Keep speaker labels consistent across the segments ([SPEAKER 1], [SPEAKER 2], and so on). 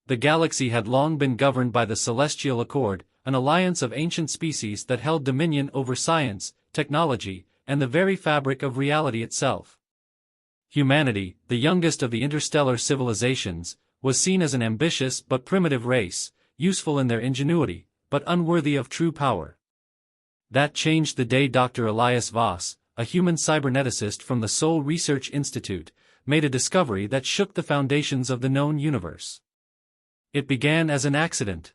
[SPEAKER 1] The galaxy had long been governed by the Celestial Accord, an alliance of ancient species that held dominion over science, technology, and the very fabric of reality itself. Humanity, the youngest of the interstellar civilizations, was seen as an ambitious but primitive race, useful in their ingenuity, but unworthy of true power. That changed the day Dr. Elias Voss, a human cyberneticist from the Seoul Research Institute, made a discovery that shook the foundations of the known universe. It began as an accident.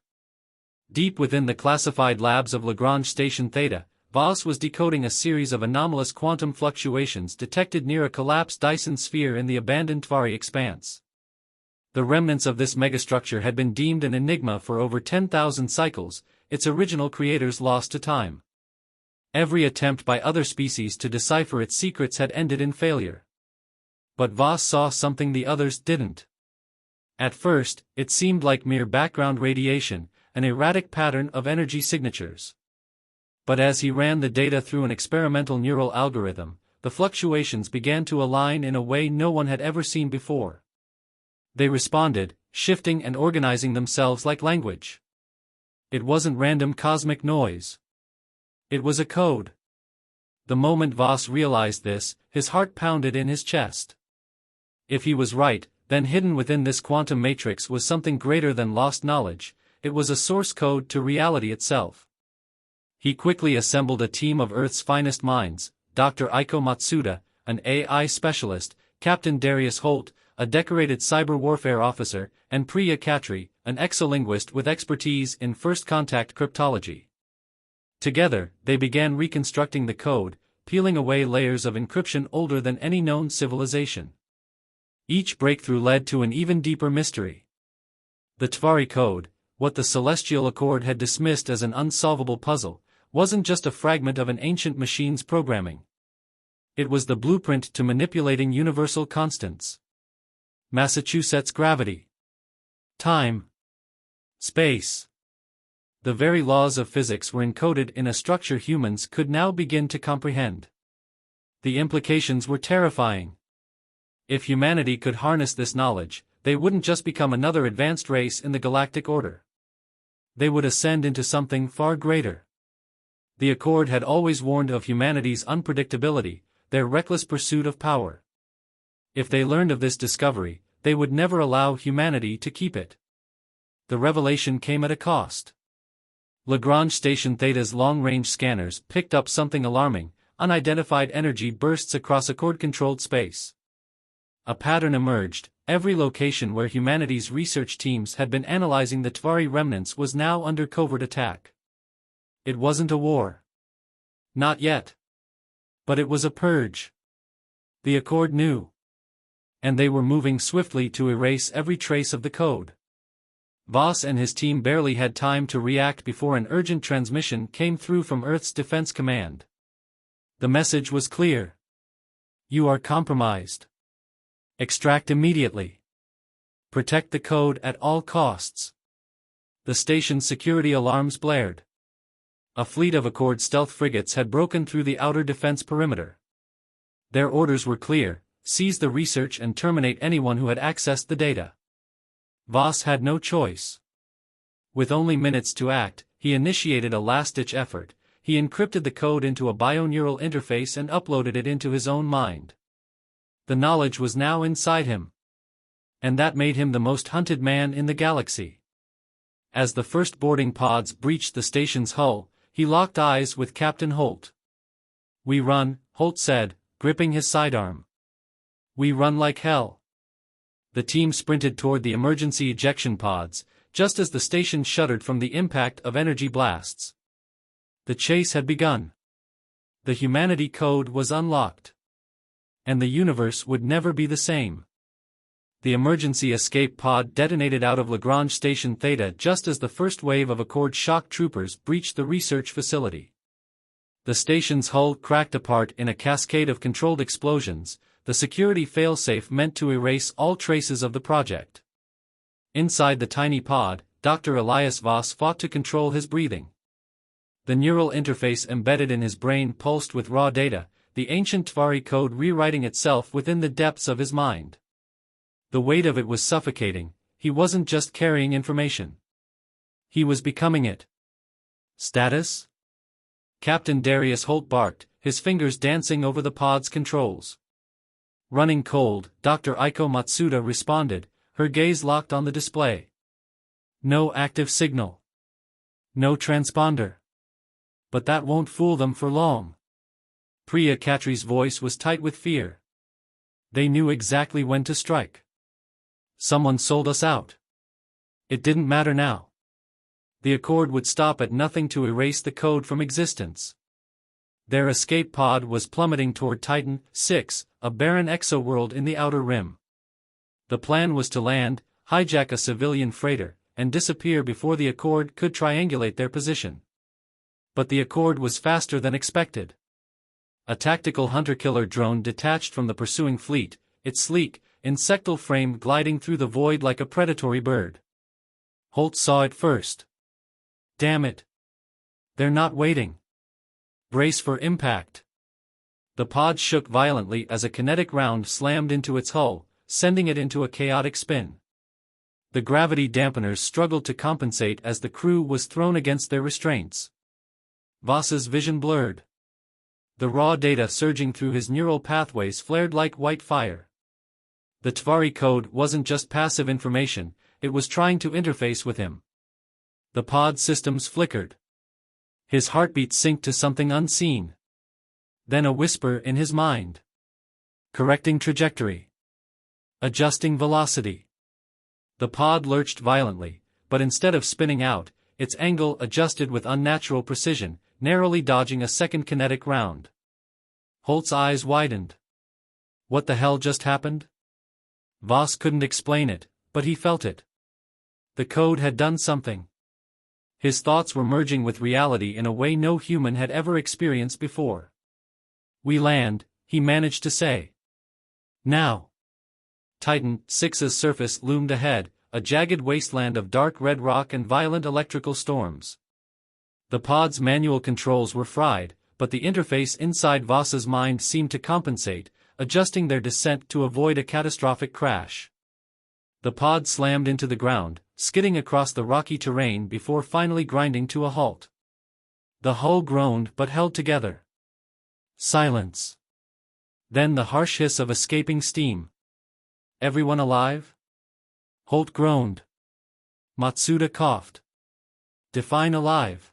[SPEAKER 1] Deep within the classified labs of Lagrange Station Theta, Voss was decoding a series of anomalous quantum fluctuations detected near a collapsed Dyson sphere in the abandoned Tvari expanse. The remnants of this megastructure had been deemed an enigma for over 10,000 cycles, its original creators lost to time. Every attempt by other species to decipher its secrets had ended in failure. But Voss saw something the others didn't. At first, it seemed like mere background radiation, an erratic pattern of energy signatures. But as he ran the data through an experimental neural algorithm, the fluctuations began to align in a way no one had ever seen before. They responded, shifting and organizing themselves like language. It wasn't random cosmic noise. It was a code. The moment Voss realized this, his heart pounded in his chest. If he was right, then hidden within this quantum matrix was something greater than lost knowledge. It was a source code to reality itself. He quickly assembled a team of Earth's finest minds: Dr. Eiko Matsuda, an AI specialist, Captain Darius Holt, a decorated cyber warfare officer, and Priya Khatri, an exolinguist with expertise in first-contact cryptology. Together, they began reconstructing the code, peeling away layers of encryption older than any known civilization. Each breakthrough led to an even deeper mystery. The Tvari code, what the Celestial Accord had dismissed as an unsolvable puzzle, wasn't just a fragment of an ancient machine's programming. It was the blueprint to manipulating universal constants. Massachusetts gravity. Time. Space. The very laws of physics were encoded in a structure humans could now begin to comprehend. The implications were terrifying. If humanity could harness this knowledge, they wouldn't just become another advanced race in the galactic order. They would ascend into something far greater. The Accord had always warned of humanity's unpredictability, their reckless pursuit of power. If they learned of this discovery, they would never allow humanity to keep it. The revelation came at a cost. Lagrange Station Theta's long-range scanners picked up something alarming: unidentified energy bursts across Accord-controlled space. A pattern emerged: every location where humanity's research teams had been analyzing the Tvari remnants was now under covert attack. It wasn't a war. Not yet. But it was a purge. The Accord knew. And they were moving swiftly to erase every trace of the code. Voss and his team barely had time to react before an urgent transmission came through from Earth's Defense Command. The message was clear. You are compromised. Extract immediately. Protect the code at all costs. The station's security alarms blared. A fleet of Accord stealth frigates had broken through the outer defense perimeter. Their orders were clear: seize the research and terminate anyone who had accessed the data. Voss had no choice. With only minutes to act, he initiated a last-ditch effort. He encrypted the code into a bioneural interface and uploaded it into his own mind. The knowledge was now inside him. And that made him the most hunted man in the galaxy. As the first boarding pods breached the station's hull, he locked eyes with Captain Holt. "We run," Holt said, gripping his sidearm. "We run like hell." The team sprinted toward the emergency ejection pods, just as the station shuddered from the impact of energy blasts. The chase had begun. The humanity code was unlocked. And the universe would never be the same. The emergency escape pod detonated out of Lagrange Station Theta just as the first wave of Accord shock troopers breached the research facility. The station's hull cracked apart in a cascade of controlled explosions, the security failsafe meant to erase all traces of the project. Inside the tiny pod, Dr. Elias Voss fought to control his breathing. The neural interface embedded in his brain pulsed with raw data, the ancient Tvari code rewriting itself within the depths of his mind. The weight of it was suffocating, he wasn't just carrying information. He was becoming it. Status? Captain Darius Holt barked, his fingers dancing over the pod's controls. Running cold, Dr. Aiko Matsuda responded, her gaze locked on the display. No active signal. No transponder. But that won't fool them for long. Priya Katri's voice was tight with fear. They knew exactly when to strike. Someone sold us out. It didn't matter now. The Accord would stop at nothing to erase the code from existence. Their escape pod was plummeting toward Titan 6, a barren exoworld in the outer rim. The plan was to land, hijack a civilian freighter, and disappear before the Accord could triangulate their position. But the Accord was faster than expected. A tactical hunter-killer drone detached from the pursuing fleet, its sleek, insectal frame gliding through the void like a predatory bird. Holt saw it first. Damn it. They're not waiting. Brace for impact. The pod shook violently as a kinetic round slammed into its hull, sending it into a chaotic spin. The gravity dampeners struggled to compensate as the crew was thrown against their restraints. Voss's vision blurred. The raw data surging through his neural pathways flared like white fire. The Tvari code wasn't just passive information, it was trying to interface with him. The pod systems flickered. His heartbeat synced to something unseen. Then a whisper in his mind. Correcting trajectory. Adjusting velocity. The pod lurched violently, but instead of spinning out, its angle adjusted with unnatural precision, narrowly dodging a second kinetic round. Holt's eyes widened. What the hell just happened? Voss couldn't explain it, but he felt it. The code had done something. His thoughts were merging with reality in a way no human had ever experienced before. We land, he managed to say. Now. Titan 6's surface loomed ahead, a jagged wasteland of dark red rock and violent electrical storms. The pod's manual controls were fried, but the interface inside Voss's mind seemed to compensate, adjusting their descent to avoid a catastrophic crash. The pod slammed into the ground, skidding across the rocky terrain before finally grinding to a halt. The hull groaned but held together. Silence. Then the harsh hiss of escaping steam. Everyone alive? Holt groaned. Matsuda coughed. Define alive.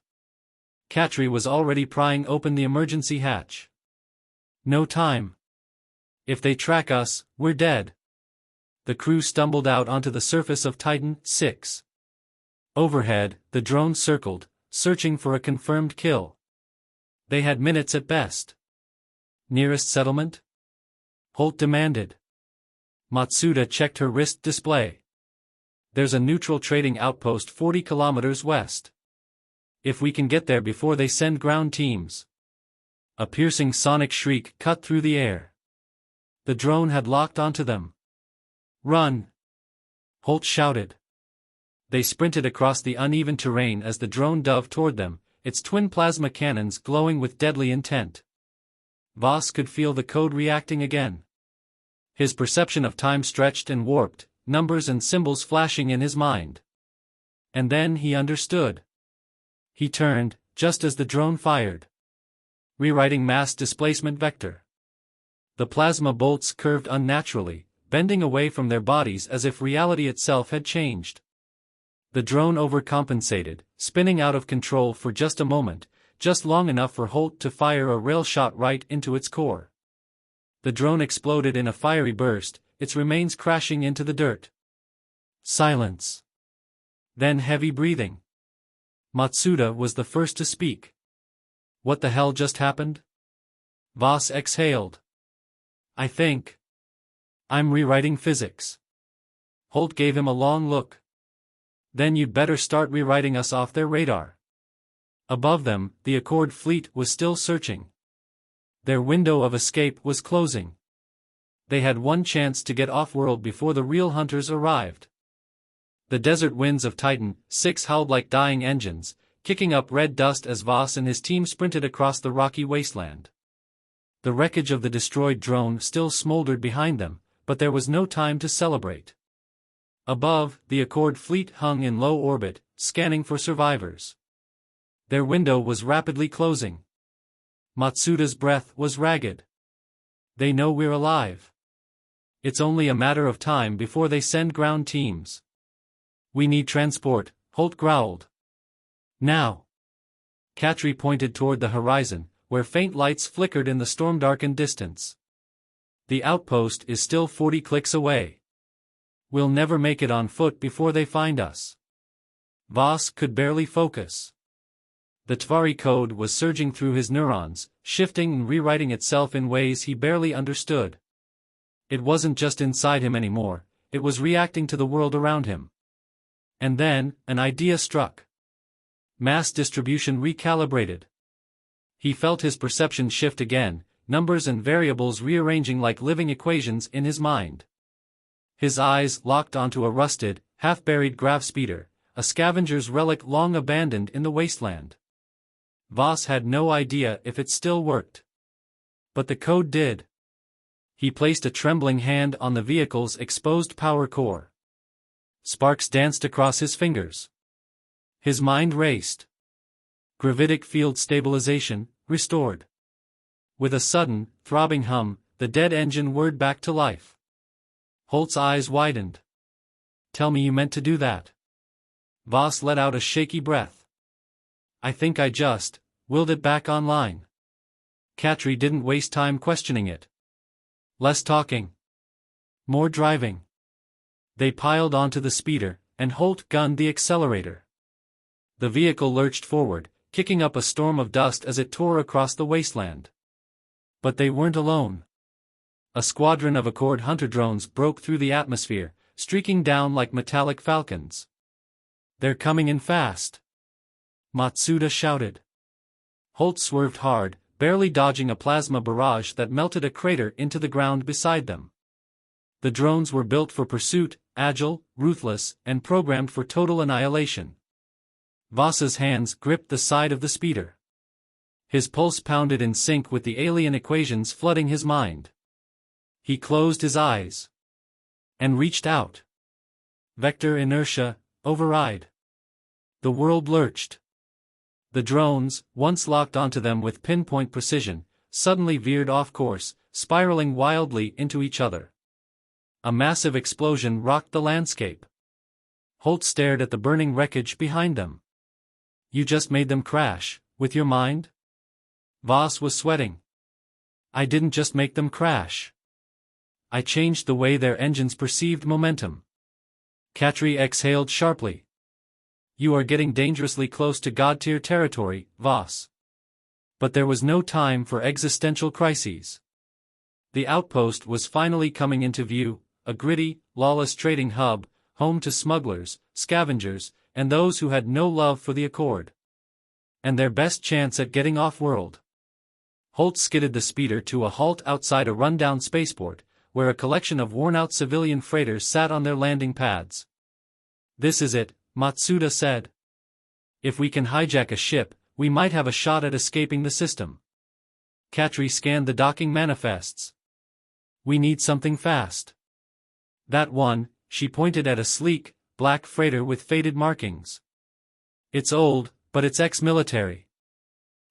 [SPEAKER 1] Katri was already prying open the emergency hatch. No time. If they track us, we're dead. The crew stumbled out onto the surface of Titan 6. Overhead, the drone circled, searching for a confirmed kill. They had minutes at best. Nearest settlement? Holt demanded. Matsuda checked her wrist display. There's a neutral trading outpost 40 kilometers west. If we can get there before they send ground teams. A piercing sonic shriek cut through the air. The drone had locked onto them. Run! Holt shouted. They sprinted across the uneven terrain as the drone dove toward them, its twin plasma cannons glowing with deadly intent. Voss could feel the code reacting again. His perception of time stretched and warped, numbers and symbols flashing in his mind. And then he understood. He turned, just as the drone fired. Rewriting mass displacement vector. The plasma bolts curved unnaturally, bending away from their bodies as if reality itself had changed. The drone overcompensated, spinning out of control for just a moment, just long enough for Holt to fire a rail shot right into its core. The drone exploded in a fiery burst, its remains crashing into the dirt. Silence. Then heavy breathing. Matsuda was the first to speak. What the hell just happened? Voss exhaled. I think I'm rewriting physics. Holt gave him a long look. Then you'd better start rewriting us off their radar. Above them, the Accord fleet was still searching. Their window of escape was closing. They had one chance to get off-world before the real hunters arrived. The desert winds of Titan 6 howled like dying engines, kicking up red dust as Voss and his team sprinted across the rocky wasteland. The wreckage of the destroyed drone still smoldered behind them, but there was no time to celebrate. Above, the Accord fleet hung in low orbit, scanning for survivors. Their window was rapidly closing. Matsuda's breath was ragged. They know we're alive. It's only a matter of time before they send ground teams. We need transport, Holt growled. Now. Katri pointed toward the horizon, where faint lights flickered in the storm-darkened distance. The outpost is still 40 clicks away. We'll never make it on foot before they find us. Voss could barely focus. The Tvari code was surging through his neurons, shifting and rewriting itself in ways he barely understood. It wasn't just inside him anymore, it was reacting to the world around him. And then, an idea struck. Mass distribution recalibrated. He felt his perception shift again, numbers and variables rearranging like living equations in his mind. His eyes locked onto a rusted, half-buried grav speeder, a scavenger's relic long abandoned in the wasteland. Voss had no idea if it still worked. But the code did. He placed a trembling hand on the vehicle's exposed power core. Sparks danced across his fingers. His mind raced. Gravitic field stabilization, restored. With a sudden, throbbing hum, the dead engine whirred back to life. Holt's eyes widened. Tell me you meant to do that. Voss let out a shaky breath. I think I just willed it back online. Katri didn't waste time questioning it. Less talking. More driving. They piled onto the speeder, and Holt gunned the accelerator. The vehicle lurched forward, kicking up a storm of dust as it tore across the wasteland. But they weren't alone. A squadron of Accord hunter drones broke through the atmosphere, streaking down like metallic falcons. They're coming in fast. Matsuda shouted. Holt swerved hard, barely dodging a plasma barrage that melted a crater into the ground beside them. The drones were built for pursuit, agile, ruthless, and programmed for total annihilation. Voss's hands gripped the side of the speeder. His pulse pounded in sync with the alien equations flooding his mind. He closed his eyes. And reached out. Vector inertia, override. The world lurched. The drones, once locked onto them with pinpoint precision, suddenly veered off course, spiraling wildly into each other. A massive explosion rocked the landscape. Holt stared at the burning wreckage behind them. You just made them crash, with your mind? Voss was sweating. I didn't just make them crash. I changed the way their engines perceived momentum. Katri exhaled sharply. You are getting dangerously close to God-tier territory, Voss. But there was no time for existential crises. The outpost was finally coming into view, a gritty, lawless trading hub, home to smugglers, scavengers, and those who had no love for the Accord. And their best chance at getting off-world. Holt skidded the speeder to a halt outside a rundown spaceport, where a collection of worn-out civilian freighters sat on their landing pads. This is it, Matsuda said. If we can hijack a ship, we might have a shot at escaping the system. Katri scanned the docking manifests. We need something fast. That one, she pointed at a sleek, black freighter with faded markings. It's old, but it's ex-military.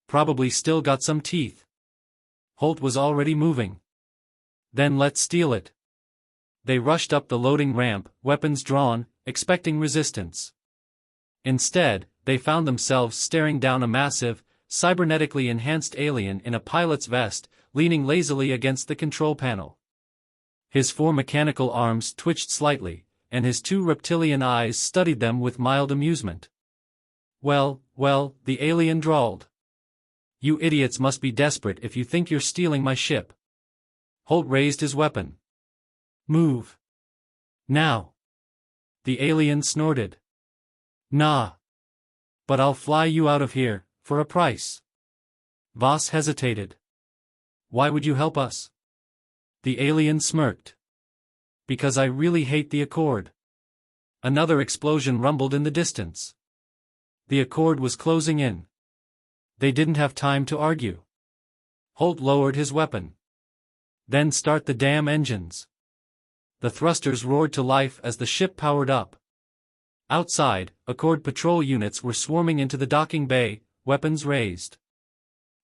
[SPEAKER 1] Probably still got some teeth. Holt was already moving. Then let's steal it. They rushed up the loading ramp, weapons drawn, expecting resistance. Instead, they found themselves staring down a massive, cybernetically enhanced alien in a pilot's vest, leaning lazily against the control panel. His 4 mechanical arms twitched slightly, and his 2 reptilian eyes studied them with mild amusement. Well, the alien drawled. You idiots must be desperate if you think you're stealing my ship. Holt raised his weapon. Move. Now. The alien snorted. Nah. But I'll fly you out of here, for a price. Voss hesitated. Why would you help us? The alien smirked. Because I really hate the Accord. Another explosion rumbled in the distance. The Accord was closing in. They didn't have time to argue. Holt lowered his weapon. Then start the damn engines. The thrusters roared to life as the ship powered up. Outside, Accord patrol units were swarming into the docking bay, weapons raised.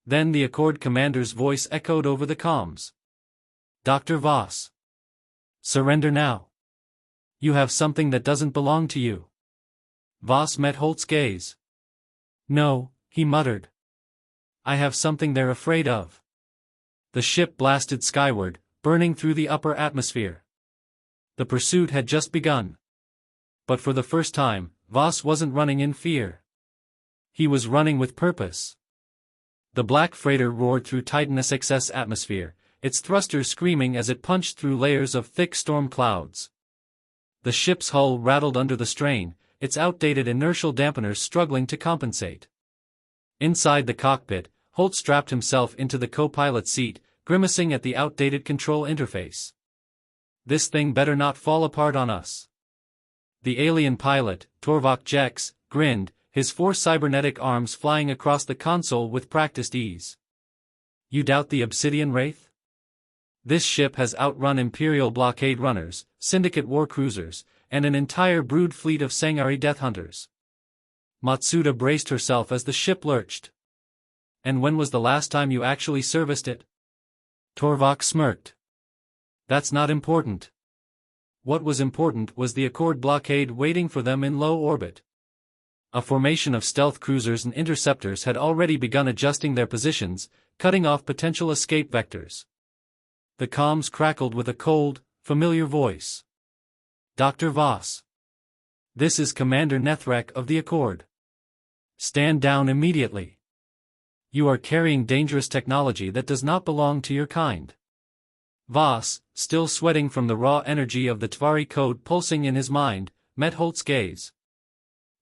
[SPEAKER 1] Then the Accord commander's voice echoed over the comms. "Dr. Voss. Surrender now. You have something that doesn't belong to you." Voss met Holt's gaze. "No," he muttered. "I have something they're afraid of." The ship blasted skyward, burning through the upper atmosphere. The pursuit had just begun. But for the first time, Voss wasn't running in fear. He was running with purpose. The black freighter roared through Titan's excess atmosphere, its thrusters screaming as it punched through layers of thick storm clouds. The ship's hull rattled under the strain, its outdated inertial dampeners struggling to compensate. Inside the cockpit, Holt strapped himself into the co-pilot's seat, grimacing at the outdated control interface. "This thing better not fall apart on us." The alien pilot, Torvok Jex, grinned, his 4 cybernetic arms flying across the console with practiced ease. "You doubt the Obsidian Wraith? This ship has outrun Imperial blockade runners, Syndicate war cruisers, and an entire brood fleet of Sangari death hunters." Matsuda braced herself as the ship lurched. "And when was the last time you actually serviced it?" Torvok smirked. "That's not important. What was important was the Accord blockade waiting for them in low orbit." A formation of stealth cruisers and interceptors had already begun adjusting their positions, cutting off potential escape vectors. The comms crackled with a cold, familiar voice. "Dr. Voss. This is Commander Nethrek of the Accord. Stand down immediately. You are carrying dangerous technology that does not belong to your kind." Voss, still sweating from the raw energy of the Tvari code pulsing in his mind, met Holt's gaze.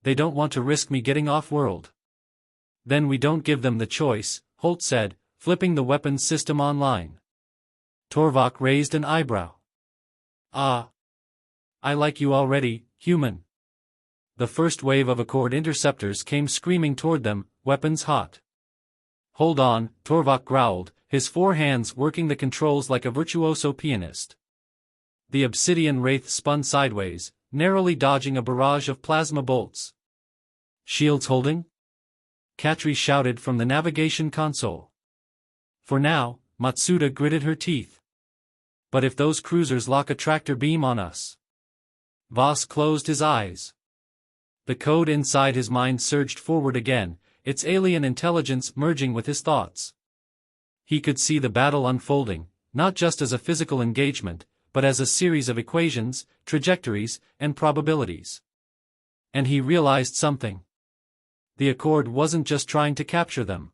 [SPEAKER 1] "They don't want to risk me getting off-world." "Then we don't give them the choice," Holt said, flipping the weapons system online. Torvok raised an eyebrow. "Ah. I like you already, human." The first wave of Accord interceptors came screaming toward them, weapons hot. "Hold on," Torvok growled, his 4 hands working the controls like a virtuoso pianist. The Obsidian Wraith spun sideways, narrowly dodging a barrage of plasma bolts. "Shields holding?" Katri shouted from the navigation console. "For now," Matsuda gritted her teeth. "But if those cruisers lock a tractor beam on us?" Voss closed his eyes. The code inside his mind surged forward again, its alien intelligence merging with his thoughts. He could see the battle unfolding, not just as a physical engagement, but as a series of equations, trajectories, and probabilities. And he realized something. The Accord wasn't just trying to capture them.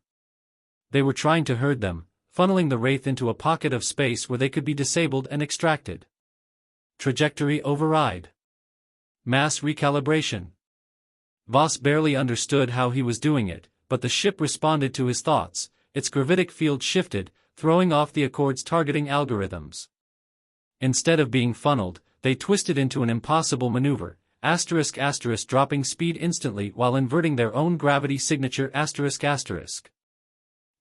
[SPEAKER 1] They were trying to herd them, funneling the Wraith into a pocket of space where they could be disabled and extracted. Trajectory override. Mass recalibration. Voss barely understood how he was doing it, but the ship responded to his thoughts, its gravitic field shifted, throwing off the Accord's targeting algorithms. Instead of being funneled, they twisted into an impossible maneuver, *** dropping speed instantly while inverting their own gravity signature ***.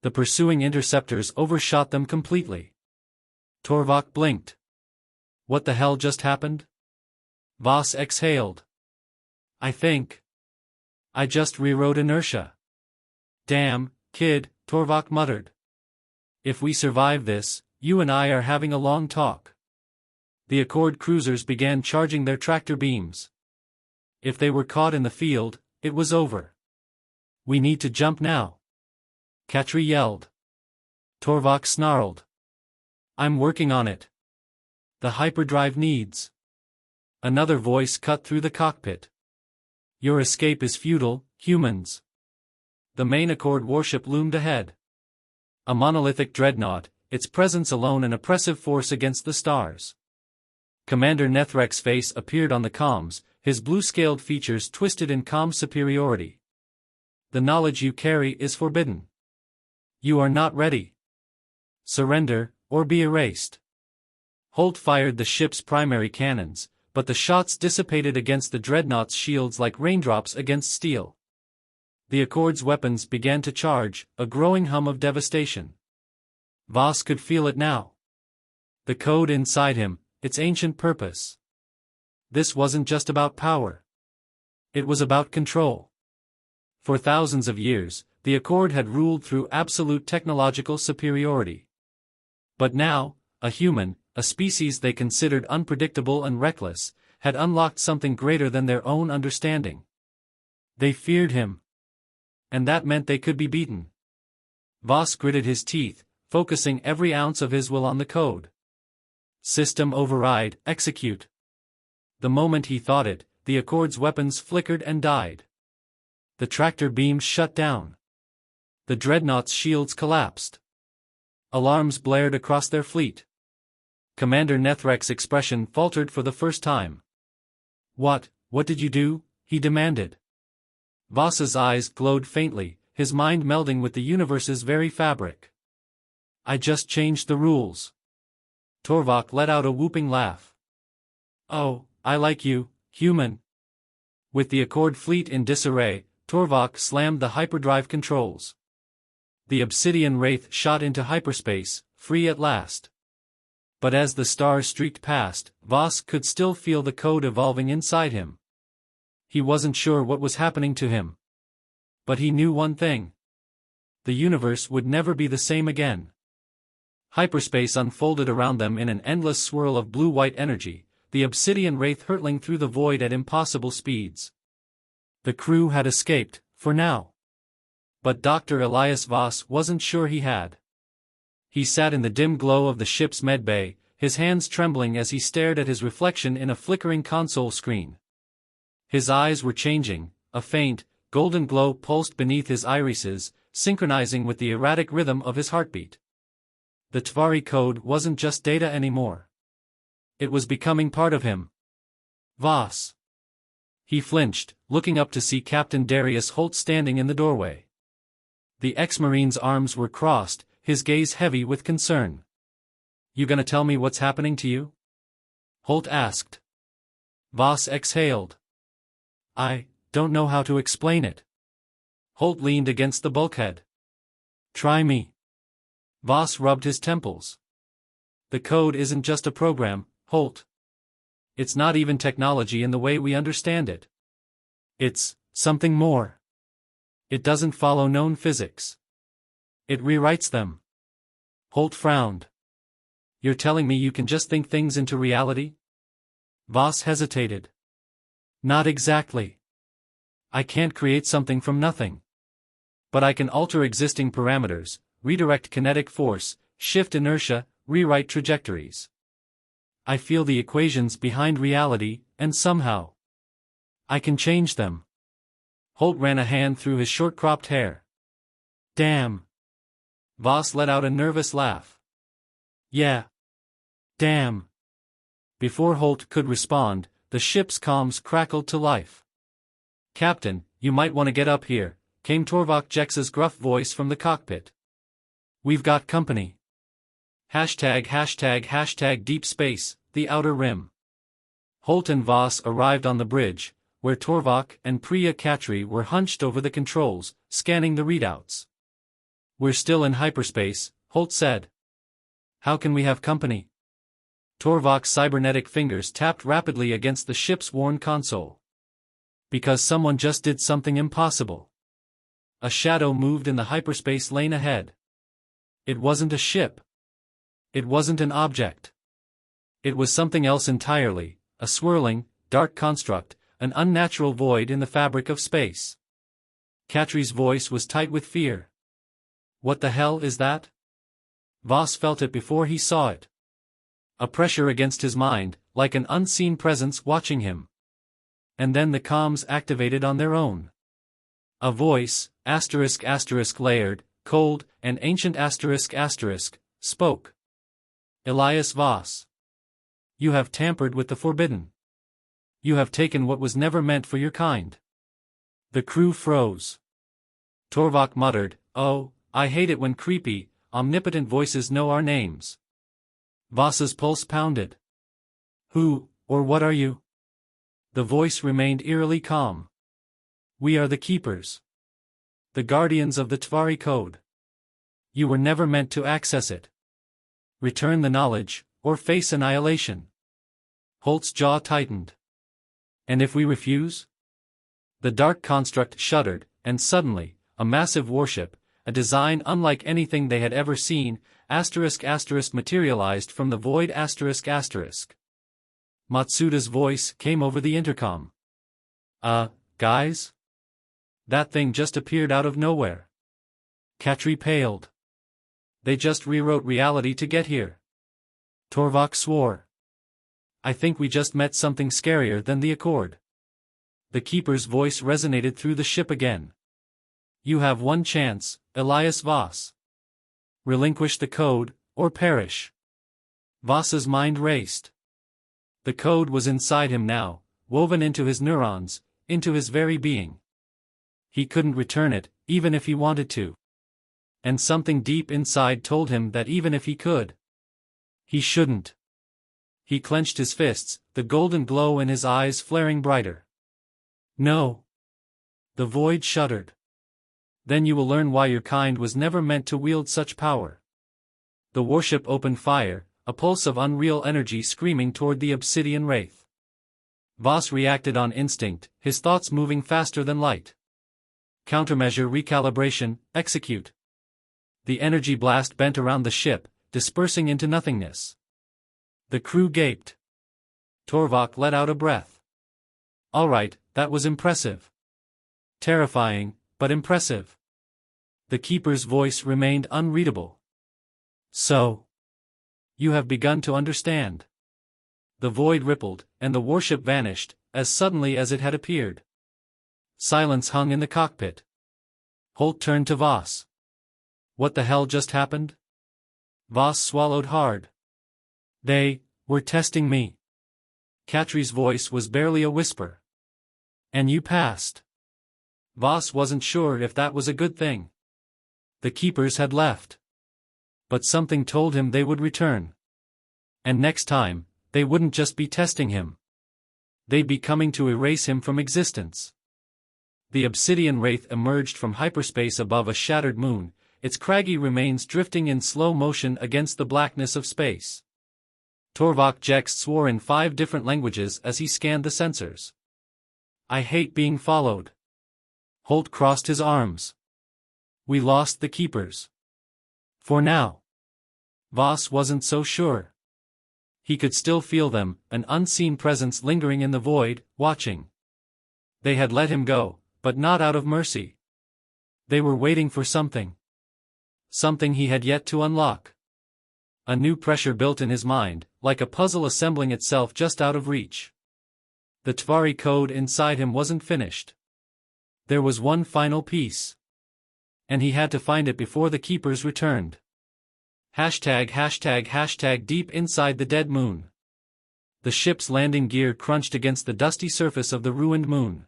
[SPEAKER 1] The pursuing interceptors overshot them completely. Torvok blinked. What the hell just happened? Voss exhaled. I just rewrote inertia. Damn, kid, Torvok muttered. If we survive this, you and I are having a long talk. The Accord cruisers began charging their tractor beams. If they were caught in the field, it was over. We need to jump now. Katri yelled. Torvok snarled. I'm working on it. The hyperdrive needs. Another voice cut through the cockpit. Your escape is futile, humans. The main Accord warship loomed ahead. A monolithic dreadnought, its presence alone an oppressive force against the stars. Commander Nethrek's face appeared on the comms, his blue-scaled features twisted in calm superiority. The knowledge you carry is forbidden. You are not ready. Surrender, or be erased. Holt fired the ship's primary cannons, but the shots dissipated against the dreadnought's shields like raindrops against steel. The Accord's weapons began to charge, a growing hum of devastation. Voss could feel it now. The code inside him, its ancient purpose. This wasn't just about power. It was about control. For thousands of years, the Accord had ruled through absolute technological superiority. But now, a human, a species they considered unpredictable and reckless, had unlocked something greater than their own understanding. They feared him. And that meant they could be beaten. Voss gritted his teeth, focusing every ounce of his will on the code. System override, execute. The moment he thought it, the Accord's weapons flickered and died. The tractor beams shut down. The dreadnought's shields collapsed. Alarms blared across their fleet. Commander Nethrek's expression faltered for the first time. What did you do?" he demanded. Voss's eyes glowed faintly, his mind melding with the universe's very fabric. "I just changed the rules." Torvok let out a whooping laugh. "Oh, I like you, human." With the Accord fleet in disarray, Torvok slammed the hyperdrive controls. The Obsidian Wraith shot into hyperspace, free at last. But as the stars streaked past, Voss could still feel the code evolving inside him. He wasn't sure what was happening to him. But he knew one thing. The universe would never be the same again. Hyperspace unfolded around them in an endless swirl of blue-white energy, the Obsidian Wraith hurtling through the void at impossible speeds. The crew had escaped, for now. But Dr. Elias Voss wasn't sure he had. He sat in the dim glow of the ship's medbay, his hands trembling as he stared at his reflection in a flickering console screen. His eyes were changing, a faint, golden glow pulsed beneath his irises, synchronizing with the erratic rhythm of his heartbeat. The Tvari code wasn't just data anymore. It was becoming part of him. Voss. He flinched, looking up to see Captain Darius Holt standing in the doorway. The ex-marine's arms were crossed, his gaze heavy with concern. "You gonna tell me what's happening to you?" Holt asked. Voss exhaled. "I don't know how to explain it." Holt leaned against the bulkhead. "Try me." Voss rubbed his temples. "The code isn't just a program, Holt. It's not even technology in the way we understand it. It's something more. It doesn't follow known physics. It rewrites them." Holt frowned. "You're telling me you can just think things into reality?" Voss hesitated. "Not exactly. I can't create something from nothing. But I can alter existing parameters, redirect kinetic force, shift inertia, rewrite trajectories. I feel the equations behind reality, and somehow I can change them." Holt ran a hand through his short-cropped hair. "Damn." Voss let out a nervous laugh. "Yeah. Damn." Before Holt could respond, the ship's comms crackled to life. "Captain, you might want to get up here," came Torvok Jex's gruff voice from the cockpit. "We've got company. #### deep space, the outer rim." Holt and Voss arrived on the bridge, where Torvok and Priya Katri were hunched over the controls, scanning the readouts. "We're still in hyperspace," Holt said. "How can we have company?" Torvok's cybernetic fingers tapped rapidly against the ship's worn console. "Because someone just did something impossible." A shadow moved in the hyperspace lane ahead. It wasn't a ship. It wasn't an object. It was something else entirely, a swirling, dark construct, an unnatural void in the fabric of space. Katri's voice was tight with fear. "What the hell is that?" Voss felt it before he saw it. A pressure against his mind, like an unseen presence watching him. And then the comms activated on their own. A voice, **** layered, cold, and ancient ****, spoke. "Elias Voss. You have tampered with the forbidden. You have taken what was never meant for your kind." The crew froze. Torvok muttered, "Oh, I hate it when creepy, omnipotent voices know our names." Voss's pulse pounded. "Who, or what are you?" The voice remained eerily calm. "We are the Keepers. The guardians of the Tvari code. You were never meant to access it. Return the knowledge, or face annihilation." Holt's jaw tightened. And if we refuse? The dark construct shuddered, and suddenly, a massive warship, a design unlike anything they had ever seen, materialized from the void. Matsuda's voice came over the intercom. Guys? That thing just appeared out of nowhere. Katri paled. They just rewrote reality to get here. Torvak swore. I think we just met something scarier than the Accord. The Keeper's voice resonated through the ship again. You have one chance, Elias Voss. Relinquish the code, or perish. Voss's mind raced. The code was inside him now, woven into his neurons, into his very being. He couldn't return it, even if he wanted to. And something deep inside told him that even if he could, he shouldn't. He clenched his fists, the golden glow in his eyes flaring brighter. No. The void shuddered. Then you will learn why your kind was never meant to wield such power. The warship opened fire, a pulse of unreal energy screaming toward the obsidian wraith. Voss reacted on instinct, his thoughts moving faster than light. Countermeasure recalibration, execute. The energy blast bent around the ship, dispersing into nothingness. The crew gaped. Torvak let out a breath. All right, that was impressive. Terrifying, but impressive. The Keeper's voice remained unreadable. So, you have begun to understand. The void rippled, and the warship vanished, as suddenly as it had appeared. Silence hung in the cockpit. Holt turned to Voss. What the hell just happened? Voss swallowed hard. They were testing me. Katri's voice was barely a whisper. And you passed. Voss wasn't sure if that was a good thing. The Keepers had left. But something told him they would return. And next time, they wouldn't just be testing him. They'd be coming to erase him from existence. The obsidian wraith emerged from hyperspace above a shattered moon, its craggy remains drifting in slow motion against the blackness of space. Torvak Jex swore in 5 different languages as he scanned the sensors. I hate being followed. Holt crossed his arms. We lost the Keepers. For now. Voss wasn't so sure. He could still feel them, an unseen presence lingering in the void, watching. They had let him go, but not out of mercy. They were waiting for something. Something he had yet to unlock. A new pressure built in his mind, like a puzzle assembling itself just out of reach. The Tvari code inside him wasn't finished. There was one final piece. And he had to find it before the Keepers returned. #### deep inside the dead moon. The ship's landing gear crunched against the dusty surface of the ruined moon.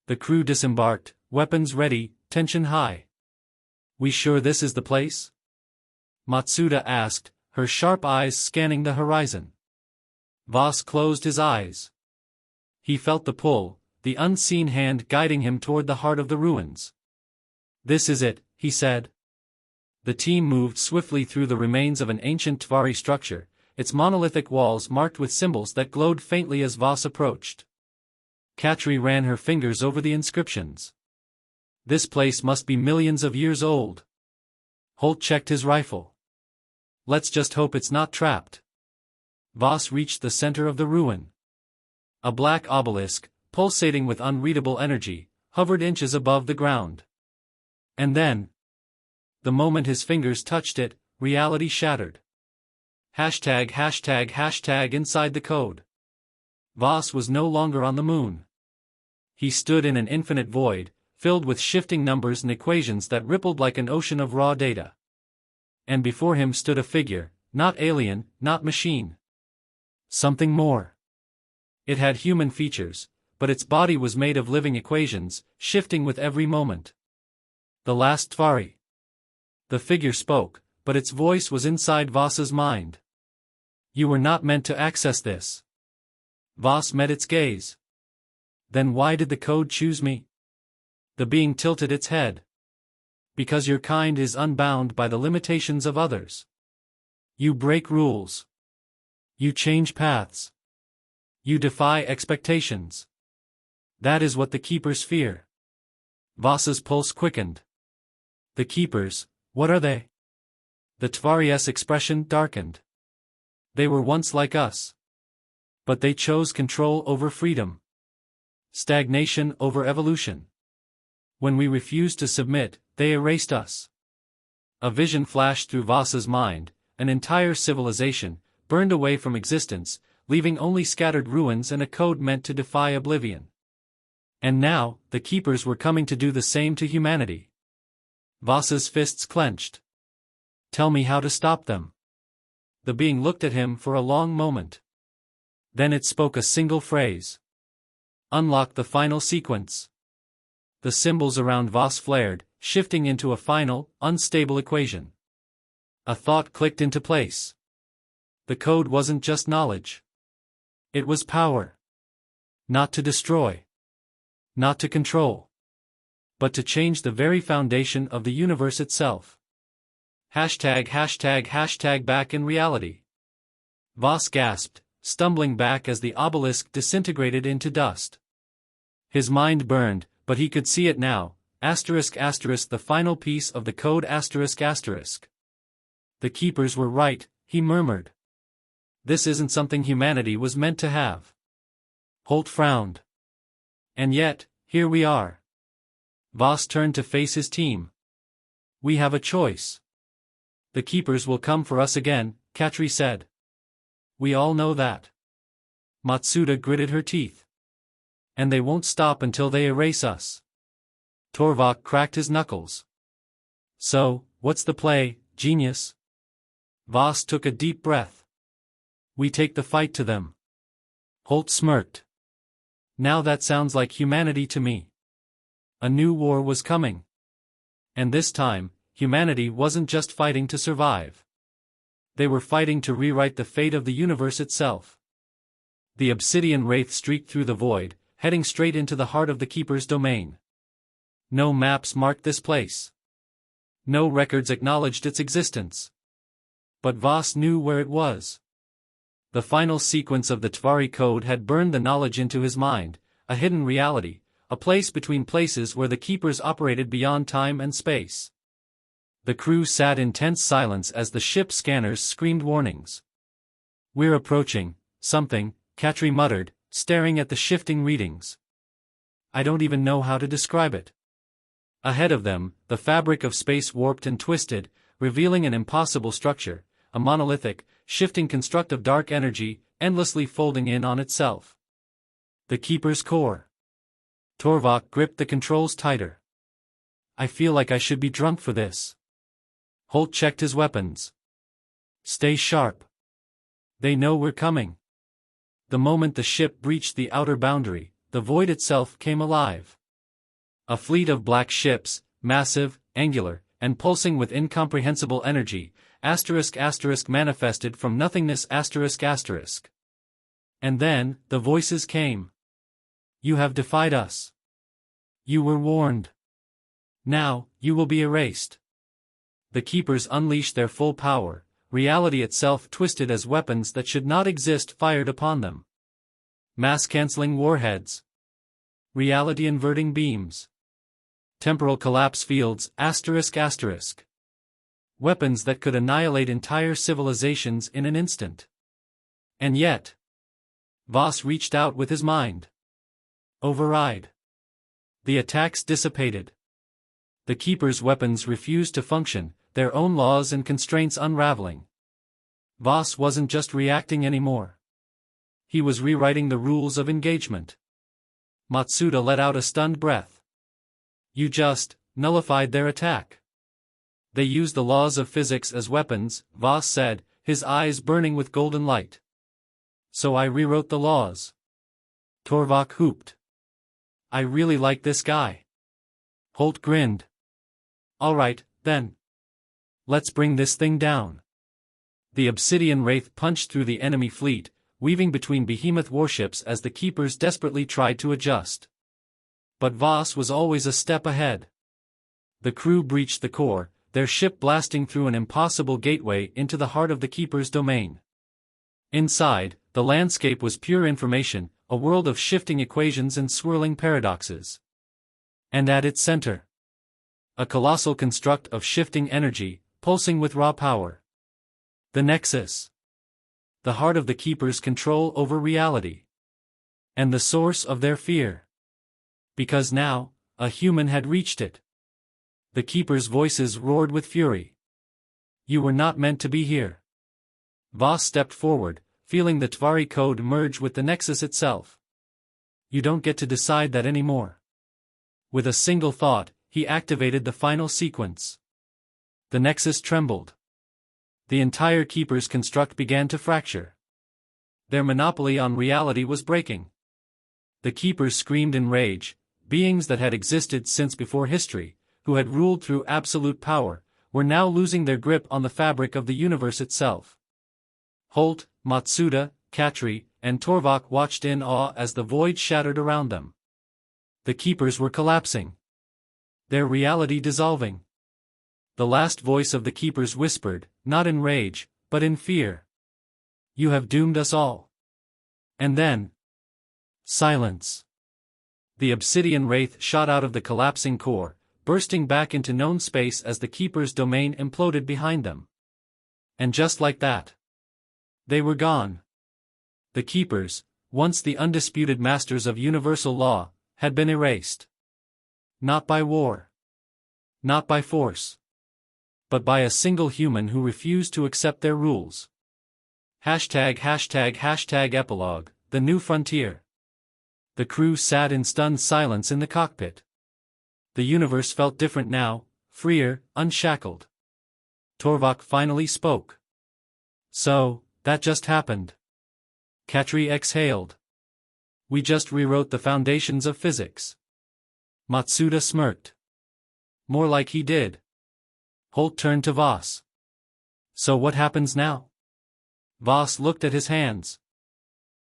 [SPEAKER 1] The crew disembarked, weapons ready, tension high. We sure this is the place? Matsuda asked, her sharp eyes scanning the horizon. Voss closed his eyes. He felt the pull, the unseen hand guiding him toward the heart of the ruins. This is it, he said. The team moved swiftly through the remains of an ancient Tvari structure, its monolithic walls marked with symbols that glowed faintly as Voss approached. Katri ran her fingers over the inscriptions. This place must be millions of years old. Holt checked his rifle. Let's just hope it's not trapped. Voss reached the center of the ruin. A black obelisk, pulsating with unreadable energy, hovered inches above the ground. And then, the moment his fingers touched it, reality shattered. #### inside the code. Voss was no longer on the moon. He stood in an infinite void, filled with shifting numbers and equations that rippled like an ocean of raw data. And before him stood a figure, not alien, not machine. Something more. It had human features, but its body was made of living equations, shifting with every moment. The last Tvari. The figure spoke, but its voice was inside Voss's mind. You were not meant to access this. Voss met its gaze. Then why did the code choose me? The being tilted its head. Because your kind is unbound by the limitations of others. You break rules. You change paths. You defy expectations. That is what the Keepers fear. Voss's pulse quickened. The Keepers, what are they? The Tvari's expression darkened. They were once like us. But they chose control over freedom. Stagnation over evolution. When we refused to submit, they erased us. A vision flashed through Voss's mind, an entire civilization, burned away from existence, leaving only scattered ruins and a code meant to defy oblivion. And now, the Keepers were coming to do the same to humanity. Voss's fists clenched. Tell me how to stop them. The being looked at him for a long moment. Then it spoke a single phrase. Unlock the final sequence. The symbols around Voss flared, shifting into a final, unstable equation. A thought clicked into place. The code wasn't just knowledge. It was power. Not to destroy. Not to control. But to change the very foundation of the universe itself. #### back in reality. Voss gasped, stumbling back as the obelisk disintegrated into dust. His mind burned, but he could see it now, ***, the final piece of the code ****. The Keepers were right, he murmured. This isn't something humanity was meant to have. Holt frowned. And yet, here we are. Voss turned to face his team. We have a choice. The Keepers will come for us again, Katri said. We all know that. Matsuda gritted her teeth. And they won't stop until they erase us. Torvak cracked his knuckles. So, what's the play, genius? Voss took a deep breath. We take the fight to them. Holt smirked. Now that sounds like humanity to me. A new war was coming. And this time, humanity wasn't just fighting to survive. They were fighting to rewrite the fate of the universe itself. The obsidian wraith streaked through the void, heading straight into the heart of the Keeper's domain. No maps marked this place. No records acknowledged its existence. But Voss knew where it was. The final sequence of the Tvari code had burned the knowledge into his mind, a hidden reality, a place between places where the Keepers operated beyond time and space. The crew sat in tense silence as the ship's scanners screamed warnings. We're approaching something, Katri muttered, staring at the shifting readings. I don't even know how to describe it. Ahead of them, the fabric of space warped and twisted, revealing an impossible structure, a monolithic, shifting construct of dark energy, endlessly folding in on itself. The Keeper's core. Torvak gripped the controls tighter. I feel like I should be drunk for this. Holt checked his weapons. Stay sharp. They know we're coming. The moment the ship breached the outer boundary, the void itself came alive. A fleet of black ships, massive, angular, and pulsing with incomprehensible energy, **** manifested from nothingness ****. And then, the voices came. You have defied us. You were warned. Now, you will be erased. The Keepers unleashed their full power, reality itself twisted as weapons that should not exist fired upon them. Mass-canceling warheads. Reality-inverting beams. Temporal collapse fields ****. Weapons that could annihilate entire civilizations in an instant. And yet, Voss reached out with his mind. Override. The attacks dissipated. The Keepers' weapons refused to function, their own laws and constraints unraveling. Voss wasn't just reacting anymore. He was rewriting the rules of engagement. Matsuda let out a stunned breath. You just nullified their attack. They used the laws of physics as weapons, Voss said, his eyes burning with golden light. So I rewrote the laws. Torvak hooped. I really like this guy. Holt grinned. All right, then. Let's bring this thing down. The obsidian wraith punched through the enemy fleet, weaving between behemoth warships as the Keepers desperately tried to adjust. But Voss was always a step ahead. The crew breached the core, their ship blasting through an impossible gateway into the heart of the Keeper's domain. Inside, The landscape was pure information, a world of shifting equations and swirling paradoxes. And at its center, a colossal construct of shifting energy, pulsing with raw power. The Nexus. The heart of the Keeper's control over reality. And the source of their fear. Because now, a human had reached it. The Keeper's voices roared with fury. You were not meant to be here. Voss stepped forward, feeling the Tvari code merge with the Nexus itself. You don't get to decide that anymore. With a single thought, he activated the final sequence. The Nexus trembled. The entire Keeper's construct began to fracture. Their monopoly on reality was breaking. The Keepers screamed in rage. Beings that had existed since before history, who had ruled through absolute power, were now losing their grip on the fabric of the universe itself. Holt, Matsuda, Katri, and Torvak watched in awe as the void shattered around them. The Keepers were collapsing. Their reality dissolving. The last voice of the Keepers whispered, not in rage, but in fear. You have doomed us all. And then, silence. The obsidian wraith shot out of the collapsing core, bursting back into known space as the Keeper's domain imploded behind them. And just like that, they were gone. The Keepers, once the undisputed masters of universal law, had been erased. Not by war. Not by force. But by a single human who refused to accept their rules. ####epilogue, the new frontier. The crew sat in stunned silence in the cockpit. The universe felt different now, freer, unshackled. Torvak finally spoke. So, that just happened. Katri exhaled. We just rewrote the foundations of physics. Matsuda smirked. More like he did. Holt turned to Voss. So what happens now? Voss looked at his hands.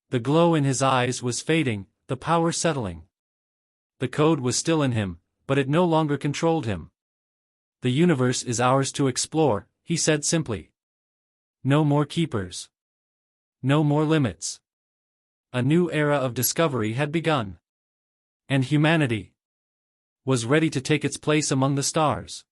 [SPEAKER 1] The glow in his eyes was fading, the power settling. The code was still in him, but it no longer controlled him. The universe is ours to explore, he said simply. No more Keepers. No more limits. A new era of discovery had begun. And humanity was ready to take its place among the stars.